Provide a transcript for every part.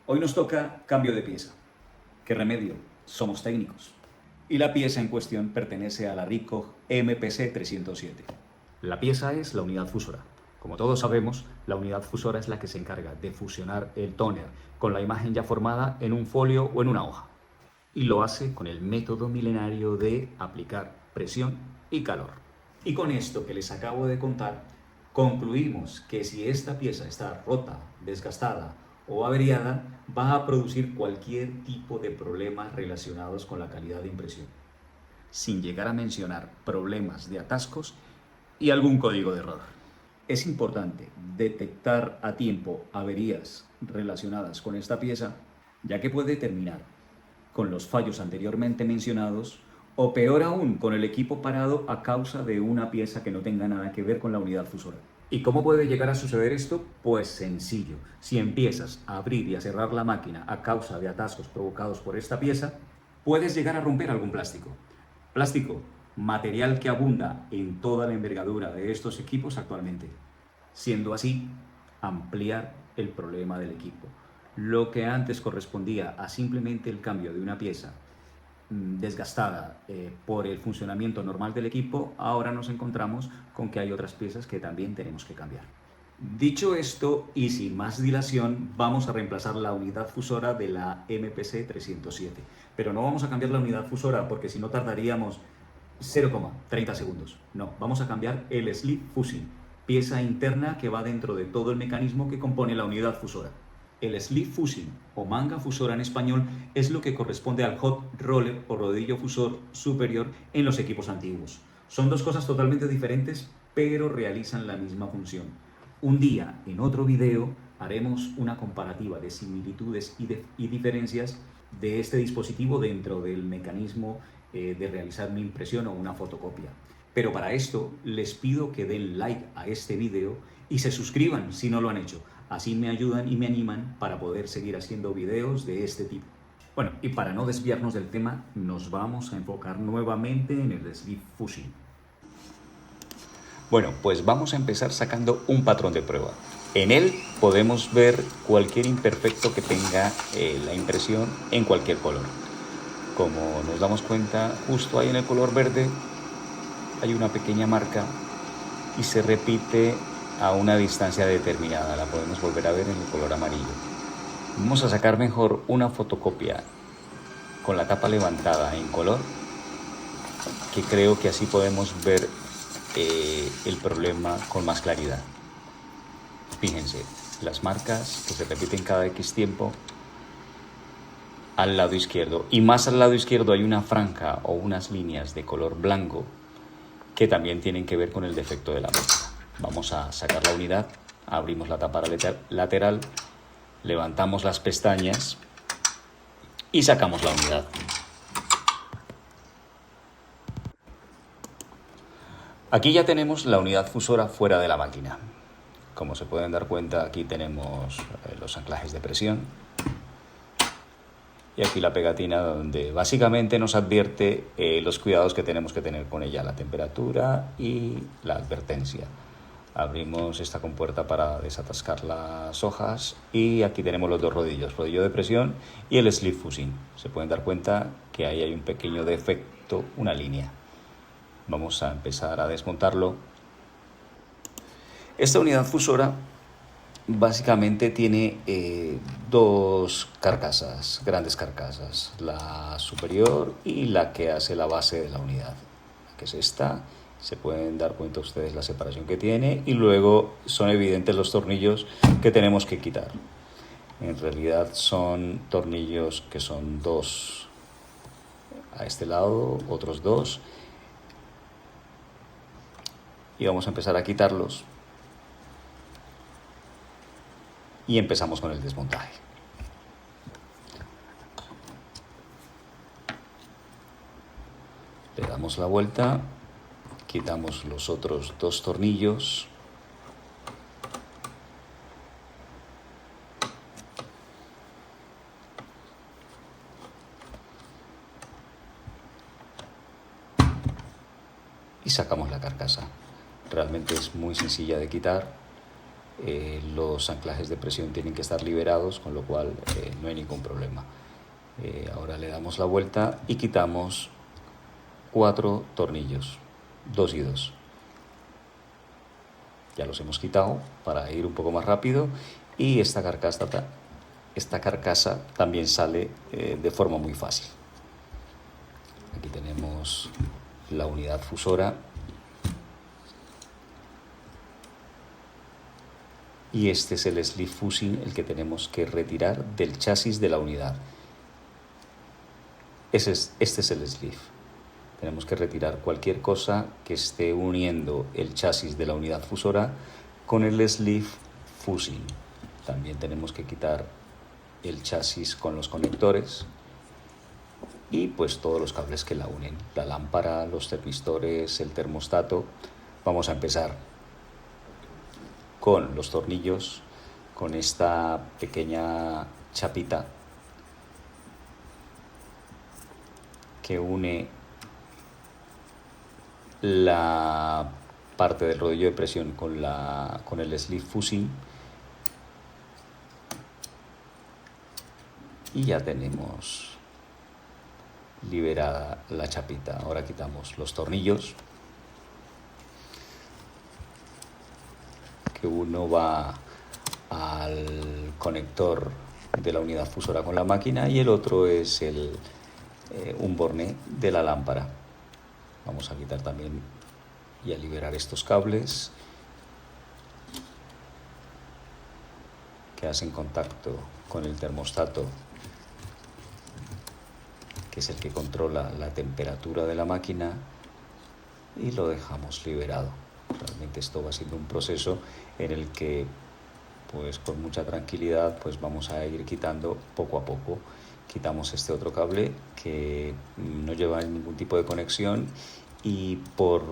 Hoy nos toca cambio de pieza. ¿Qué remedio? Somos técnicos. Y la pieza en cuestión pertenece a la Ricoh MPC 307. La pieza es la unidad fusora. Como todos sabemos, la unidad fusora es la que se encarga de fusionar el tóner con la imagen ya formada en un folio o en una hoja. Y lo hace con el método milenario de aplicar presión y calor. Y con esto que les acabo de contar, concluimos que si esta pieza está rota, desgastada o averiada, va a producir cualquier tipo de problemas relacionados con la calidad de impresión, sin llegar a mencionar problemas de atascos y algún código de error. Es importante detectar a tiempo averías relacionadas con esta pieza, ya que puede terminar con los fallos anteriormente mencionados o peor aún, con el equipo parado a causa de una pieza que no tenga nada que ver con la unidad fusora. ¿Y cómo puede llegar a suceder esto? Pues sencillo. Si empiezas a abrir y a cerrar la máquina a causa de atascos provocados por esta pieza, puedes llegar a romper algún plástico. Plástico, material que abunda en toda la envergadura de estos equipos actualmente. Siendo así, ampliar el problema del equipo. Lo que antes correspondía a simplemente el cambio de una pieza desgastada por el funcionamiento normal del equipo, ahora nos encontramos con que hay otras piezas que también tenemos que cambiar. Dicho esto, y sin más dilación, vamos a reemplazar la unidad fusora de la MPC 307. Pero no vamos a cambiar la unidad fusora porque si no tardaríamos 0,30 segundos. No, vamos a cambiar el sleeve fusing, pieza interna que va dentro de todo el mecanismo que compone la unidad fusora. El sleeve fusing, o manga fusora en español, es lo que corresponde al hot roller o rodillo fusor superior en los equipos antiguos. Son dos cosas totalmente diferentes, pero realizan la misma función. Un día, en otro video, haremos una comparativa de similitudes y diferencias de este dispositivo dentro del mecanismo de realizar una impresión o una fotocopia. Pero para esto les pido que den like a este video y se suscriban si no lo han hecho. Así me ayudan y me animan para poder seguir haciendo videos de este tipo. Bueno, y para no desviarnos del tema, nos vamos a enfocar nuevamente en el sleeve fusing. Bueno, pues vamos a empezar sacando un patrón de prueba. En él podemos ver cualquier imperfecto que tenga la impresión en cualquier color. Como nos damos cuenta, justo ahí en el color verde hay una pequeña marca y se repite a una distancia determinada. La podemos volver a ver en el color amarillo. Vamos a sacar mejor una fotocopia con la tapa levantada en color, que creo que así podemos ver el problema con más claridad. Fíjense, las marcas que se repiten cada X tiempo al lado izquierdo, y más al lado izquierdo hay una franja o unas líneas de color blanco que también tienen que ver con el defecto de la máquina. Vamos a sacar la unidad, abrimos la tapa lateral, levantamos las pestañas y sacamos la unidad. Aquí ya tenemos la unidad fusora fuera de la máquina. Como se pueden dar cuenta, aquí tenemos los anclajes de presión y aquí la pegatina donde básicamente nos advierte los cuidados que tenemos que tener con ella, la temperatura y la advertencia. Abrimos esta compuerta para desatascar las hojas y aquí tenemos los dos rodillos, rodillo de presión y el sleeve fusing. Se pueden dar cuenta que ahí hay un pequeño defecto, una línea. Vamos a empezar a desmontarlo. Esta unidad fusora básicamente tiene dos carcasas, grandes carcasas, la superior y la que hace la base de la unidad, que es esta. Se pueden dar cuenta ustedes la separación que tiene y luego son evidentes los tornillos que tenemos que quitar. En realidad son tornillos que son dos a este lado, otros dos, y vamos a empezar a quitarlos y empezamos con el desmontaje. Le damos la vuelta, quitamos los otros dos tornillos y sacamos la carcasa. Realmente es muy sencilla de quitar. los anclajes de presión tienen que estar liberados, con lo cual no hay ningún problema. Ahora le damos la vuelta y quitamos 4 tornillos, 2 y 2. Ya los hemos quitado para ir un poco más rápido, y esta carcasa también sale de forma muy fácil. Aquí tenemos la unidad fusora y este es el sleeve fusing, el que tenemos que retirar del chasis de la unidad. Este es el sleeve. Tenemos que retirar cualquier cosa que esté uniendo el chasis de la unidad fusora con el sleeve fusing. También tenemos que quitar el chasis con los conectores y pues todos los cables que la unen, la lámpara, los termistores, el termostato. Vamos a empezar con los tornillos, con esta pequeña chapita que une la parte del rodillo de presión con el sleeve fusing, y ya tenemos liberada la chapita. Ahora quitamos los tornillos, que uno va al conector de la unidad fusora con la máquina y el otro es un borné de la lámpara. Vamos a quitar también y a liberar estos cables que hacen contacto con el termostato, que es el que controla la temperatura de la máquina, y lo dejamos liberado. Realmente esto va siendo un proceso en el que pues con mucha tranquilidad pues vamos a ir quitando poco a poco. Quitamos este otro cable que no lleva ningún tipo de conexión, y por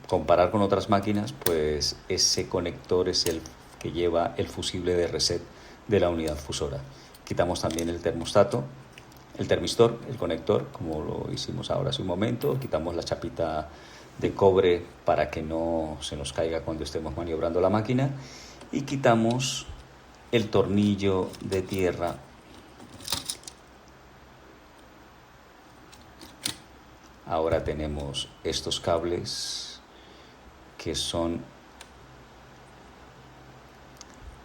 comparar con otras máquinas pues ese conector es el que lleva el fusible de reset de la unidad fusora. Quitamos también el termostato, el termistor, el conector, como lo hicimos ahora hace un momento. Quitamos la chapita de cobre para que no se nos caiga cuando estemos maniobrando la máquina, y quitamos el tornillo de tierra Ahora tenemos estos cables que son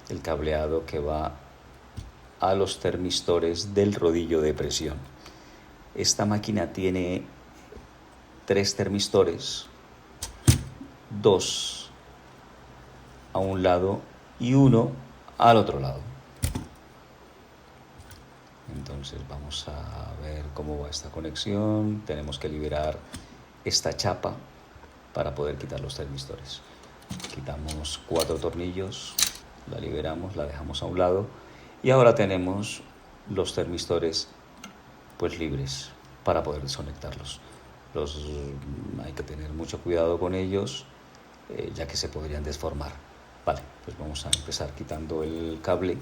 el cableado que va a los termistores del rodillo de presión. Esta máquina tiene 3 termistores, 2 a un lado y 1 al otro lado. Entonces vamos a ver cómo va esta conexión. Tenemos que liberar esta chapa para poder quitar los termistores. Quitamos 4 tornillos, la liberamos, la dejamos a un lado, y ahora tenemos los termistores pues libres para poder desconectarlos. Hay que tener mucho cuidado con ellos, ya que se podrían desformar. Vale, pues vamos a empezar quitando el cable.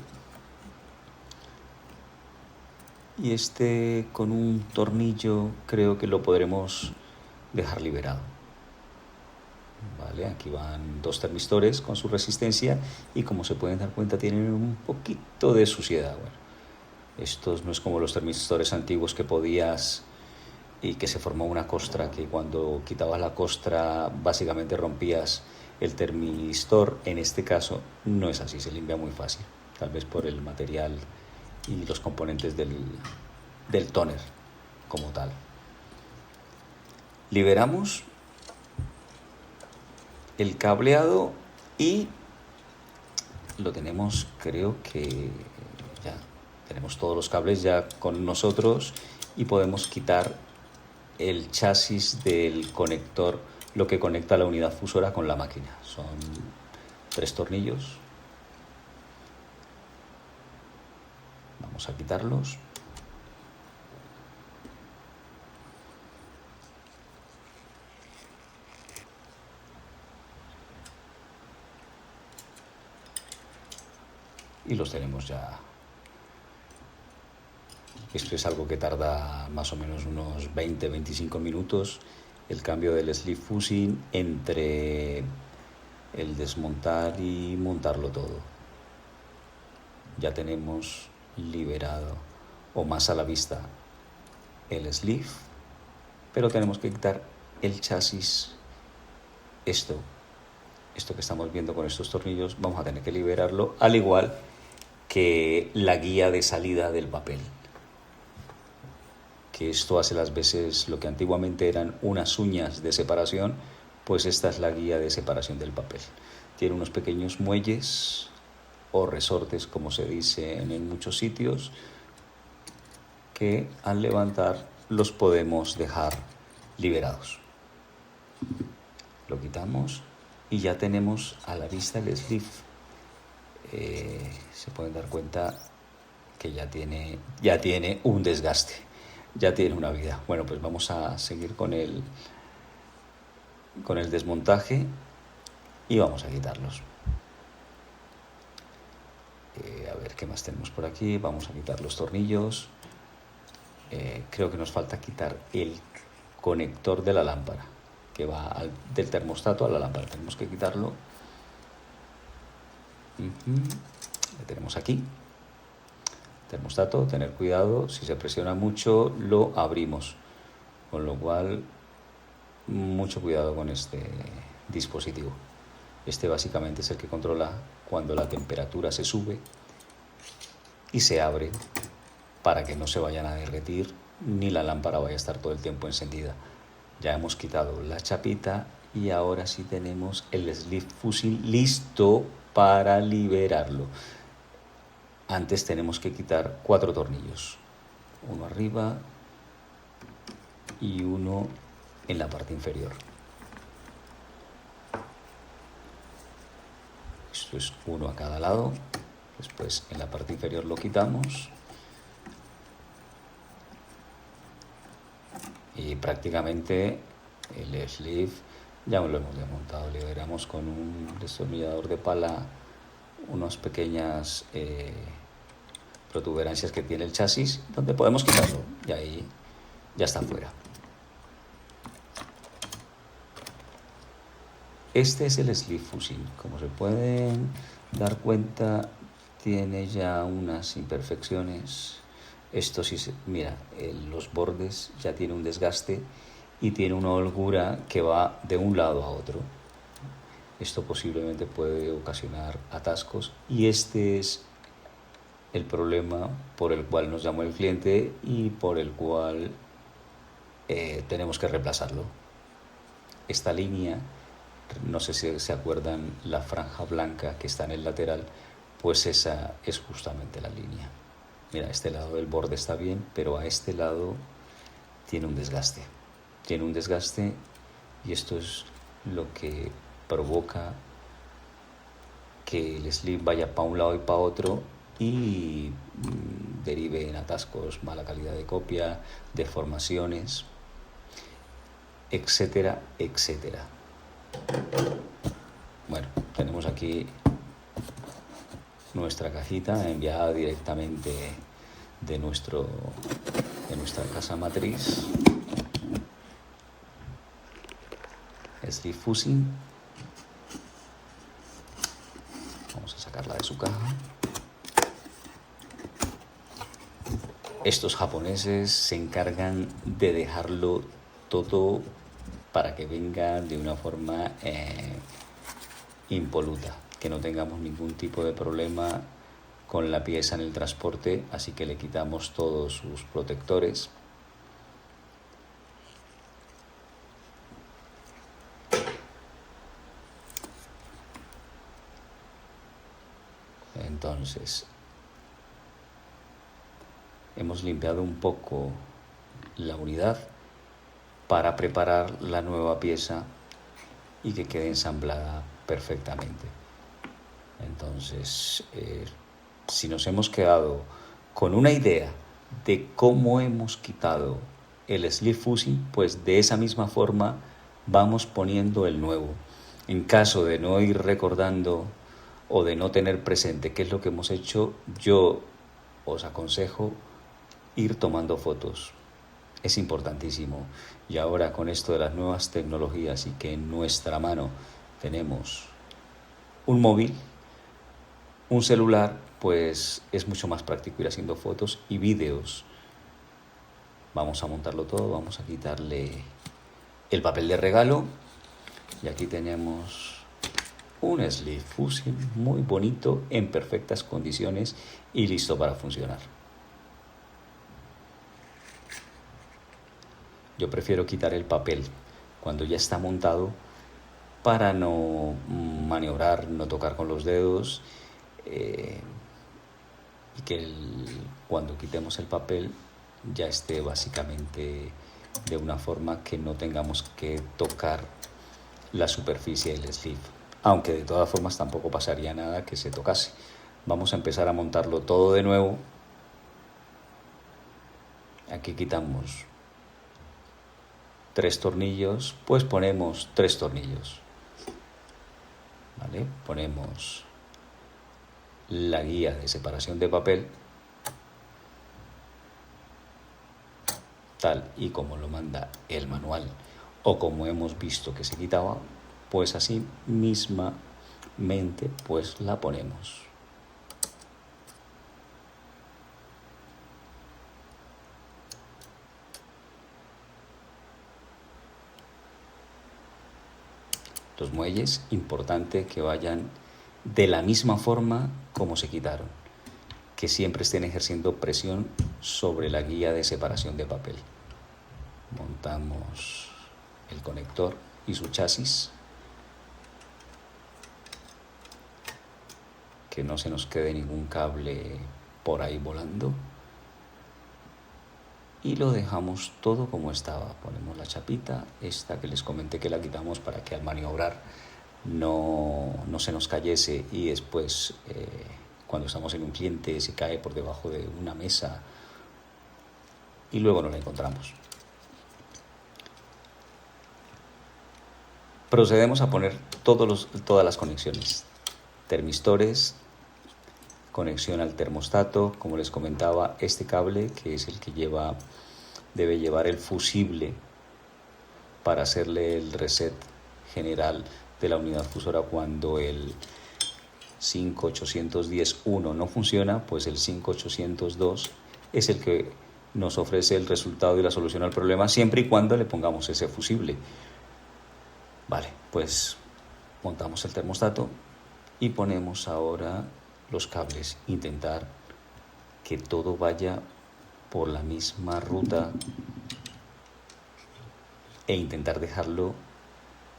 Y este con un tornillo creo que lo podremos dejar liberado. Vale, aquí van 2 termistores con su resistencia y, como se pueden dar cuenta, tienen un poquito de suciedad. Bueno, estos no es como los termistores antiguos que podías y que se formó una costra, que cuando quitabas la costra básicamente rompías el termistor. En este caso no es así, se limpia muy fácil, tal vez por el material y los componentes del tóner como tal. Liberamos el cableado y lo tenemos, creo que ya tenemos todos los cables ya con nosotros, y podemos quitar el chasis del conector, lo que conecta la unidad fusora con la máquina. Son 3 tornillos. Vamos a quitarlos. Y los tenemos ya. Esto es algo que tarda más o menos unos 20-25 minutos, el cambio del sleeve fusing entre el desmontar y montarlo todo. Ya tenemos liberado o más a la vista el sleeve, pero tenemos que quitar el chasis. Esto que estamos viendo con estos tornillos, vamos a tener que liberarlo, al igual que la guía de salida del papel. Que esto hace las veces lo que antiguamente eran unas uñas de separación, pues esta es la guía de separación del papel. Tiene unos pequeños muelles o resortes, como se dice en muchos sitios, que al levantar los podemos dejar liberados. Lo quitamos y ya tenemos a la vista el sleeve. Se pueden dar cuenta que ya tiene un desgaste, ya tiene una vida. Bueno, pues vamos a seguir con el desmontaje y vamos a quitarlos. A ver qué más tenemos por aquí. Vamos a quitar los tornillos. Creo que nos falta quitar el conector de la lámpara que va del termostato a la lámpara. Tenemos que quitarlo. Lo tenemos aquí. Termostato, tener cuidado, si se presiona mucho lo abrimos, con lo cual mucho cuidado con este dispositivo. Este básicamente es el que controla cuando la temperatura se sube y se abre para que no se vayan a derretir ni la lámpara vaya a estar todo el tiempo encendida. Ya hemos quitado la chapita y ahora sí tenemos el sleeve fusing listo para liberarlo. Antes tenemos que quitar 4 tornillos, uno arriba y uno en la parte inferior. Esto es uno a cada lado. Después en la parte inferior lo quitamos y prácticamente el sleeve ya lo hemos desmontado. Liberamos con un destornillador de pala unas pequeñas protuberancias que tiene el chasis, donde podemos quitarlo y ahí ya está fuera. Este es el sleeve fusing. Como se pueden dar cuenta, tiene ya unas imperfecciones. Esto sí, mira, los bordes ya tiene un desgaste y tiene una holgura que va de un lado a otro. Esto posiblemente puede ocasionar atascos y este es el problema por el cual nos llamó el cliente y por el cual tenemos que reemplazarlo. Esta línea, no sé si se acuerdan, la franja blanca que está en el lateral, pues esa es justamente la línea. Mira, este lado del borde está bien, pero a este lado tiene un desgaste. Tiene un desgaste y esto es lo que provoca que el sleeve vaya para un lado y para otro y derive en atascos, mala calidad de copia, deformaciones, etcétera, etcétera. Bueno, tenemos aquí nuestra cajita enviada directamente de nuestra casa matriz. Sleeve fusing. Vamos a sacarla de su caja. Estos japoneses se encargan de dejarlo todo para que venga de una forma impoluta, que no tengamos ningún tipo de problema con la pieza en el transporte, así que le quitamos todos sus protectores. Entonces, hemos limpiado un poco la unidad para preparar la nueva pieza y que quede ensamblada perfectamente. Entonces, si nos hemos quedado con una idea de cómo hemos quitado el sleeve fusing, pues de esa misma forma vamos poniendo el nuevo. En caso de no ir recordando o de no tener presente qué es lo que hemos hecho, yo os aconsejo ir tomando fotos. Es importantísimo. Y ahora con esto de las nuevas tecnologías y que en nuestra mano tenemos un móvil, un celular, pues es mucho más práctico ir haciendo fotos y vídeos. Vamos a montarlo todo, vamos a quitarle el papel de regalo y aquí tenemos un Sleeve Fusion muy bonito, en perfectas condiciones y listo para funcionar. Yo prefiero quitar el papel cuando ya está montado para no maniobrar, no tocar con los dedos y que cuando quitemos el papel ya esté básicamente de una forma que no tengamos que tocar la superficie del sleeve, aunque de todas formas tampoco pasaría nada que se tocase. Vamos a empezar a montarlo todo de nuevo. Aquí quitamos 3 tornillos, pues ponemos 3 tornillos, ¿vale? Ponemos la guía de separación de papel tal y como lo manda el manual o como hemos visto que se quitaba, pues así mismamente pues la ponemos. Los muelles, importante que vayan de la misma forma como se quitaron, que siempre estén ejerciendo presión sobre la guía de separación de papel. Montamos el conector y su chasis, que no se nos quede ningún cable por ahí volando, y lo dejamos todo como estaba. Ponemos la chapita, esta que les comenté que la quitamos para que al maniobrar no se nos cayese y después cuando estamos en un cliente se cae por debajo de una mesa y luego no la encontramos. Procedemos a poner todas las conexiones, termistores, conexión al termostato, como les comentaba, este cable que es el que debe llevar el fusible para hacerle el reset general de la unidad fusora cuando el 58101 no funciona, pues el 58102 es el que nos ofrece el resultado y la solución al problema siempre y cuando le pongamos ese fusible. Vale, pues montamos el termostato y ponemos ahora los cables, intentar que todo vaya por la misma ruta e intentar dejarlo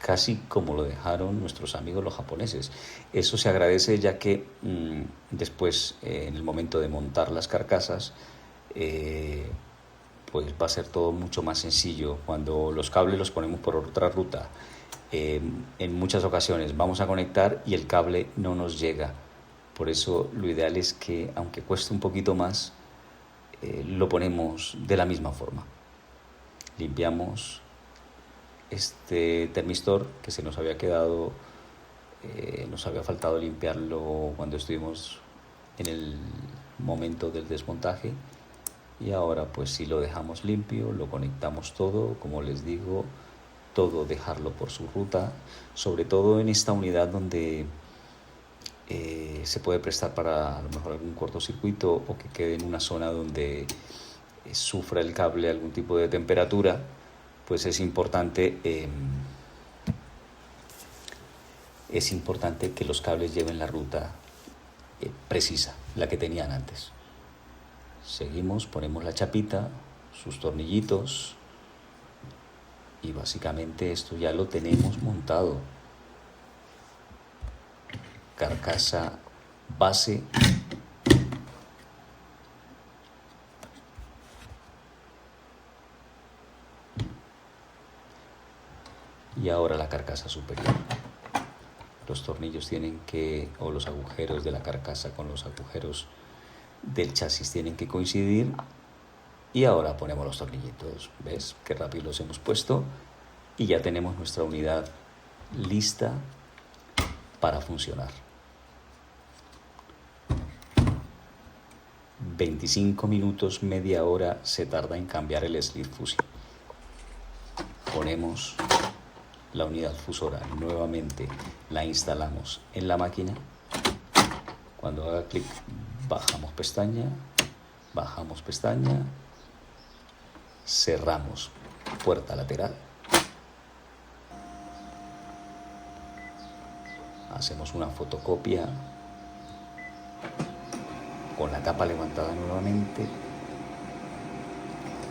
casi como lo dejaron nuestros amigos los japoneses. Eso se agradece ya que después en el momento de montar las carcasas pues va a ser todo mucho más sencillo. Cuando los cables los ponemos por otra ruta, en muchas ocasiones vamos a conectar y el cable no nos llega. Por eso lo ideal es que, aunque cueste un poquito más, lo ponemos de la misma forma. Limpiamos este termistor que se nos había quedado, nos había faltado limpiarlo cuando estuvimos en el momento del desmontaje, y ahora pues si lo dejamos limpio, lo conectamos todo, como les digo, todo dejarlo por su ruta, sobre todo en esta unidad donde se puede prestar para a lo mejor algún cortocircuito o que quede en una zona donde sufra el cable algún tipo de temperatura, pues es importante que los cables lleven la ruta precisa, la que tenían antes. Seguimos, ponemos la chapita, sus tornillitos y básicamente esto ya lo tenemos montado. Carcasa base, y ahora la carcasa superior. Los tornillos o los agujeros de la carcasa con los agujeros del chasis tienen que coincidir, y ahora ponemos los tornillitos. ¿Ves qué rápido los hemos puesto? Y ya tenemos nuestra unidad lista para funcionar. 25 minutos, media hora se tarda en cambiar el Sleeve Fusion. Ponemos la unidad fusora nuevamente la instalamos en la máquina. Cuando haga clic, bajamos pestaña, cerramos puerta lateral, hacemos una fotocopia con la tapa levantada nuevamente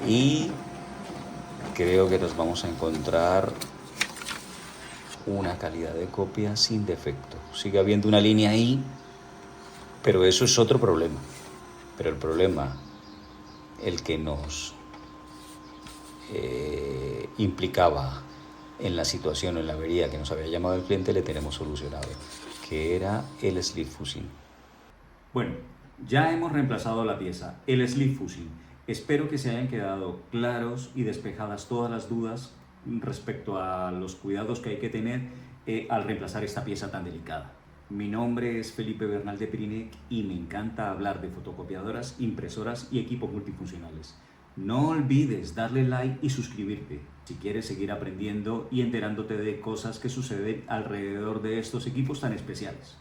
y creo que nos vamos a encontrar una calidad de copia sin defecto. Sigue habiendo una línea ahí, pero eso es otro problema. Pero el problema, el que nos implicaba en la situación, en la avería que nos había llamado el cliente, le tenemos solucionado, que era el sleeve fusing. Bueno, ya hemos reemplazado la pieza, el sleeve fusing. Espero que se hayan quedado claros y despejadas todas las dudas respecto a los cuidados que hay que tener al reemplazar esta pieza tan delicada. Mi nombre es Felipe Bernal de Prinec y me encanta hablar de fotocopiadoras, impresoras y equipos multifuncionales. No olvides darle like y suscribirte si quieres seguir aprendiendo y enterándote de cosas que suceden alrededor de estos equipos tan especiales.